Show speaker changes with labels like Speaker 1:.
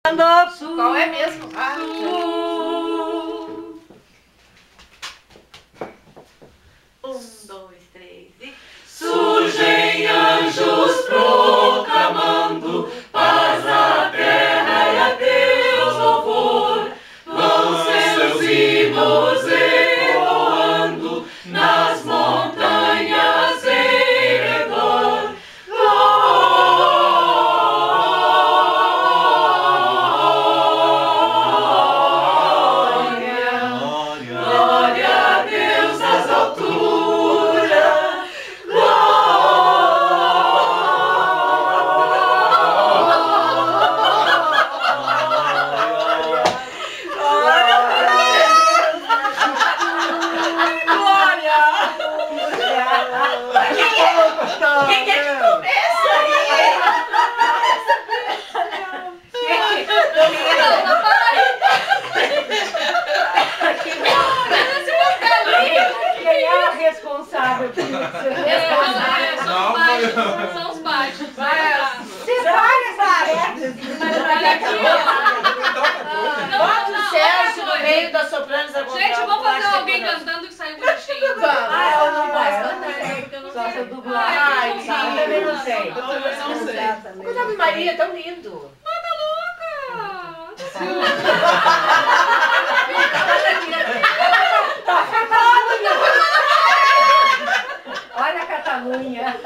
Speaker 1: Qual é mesmo?
Speaker 2: Dois, três e...
Speaker 3: Surgem anjos proclamando paz à terra e a Deus louvor. Vão seus hinos ecoando nas montanhas em redor. Glória a Deus nas alturas.
Speaker 1: Quem quer que começa aí? Quem é a responsável por isso?
Speaker 2: São os baixos.
Speaker 1: Vocês várias tarefas. Bota o Sérgio no meio das sopranos.
Speaker 2: Gente, vamos fazer alguém cantando que saiu bonitinho.
Speaker 1: Eu não posso cantar. Só se eu dublar. Ai, eu também não sei. Quando a Ave Maria é tão lindo.
Speaker 2: Tá louca!
Speaker 1: Olha a Catalunha.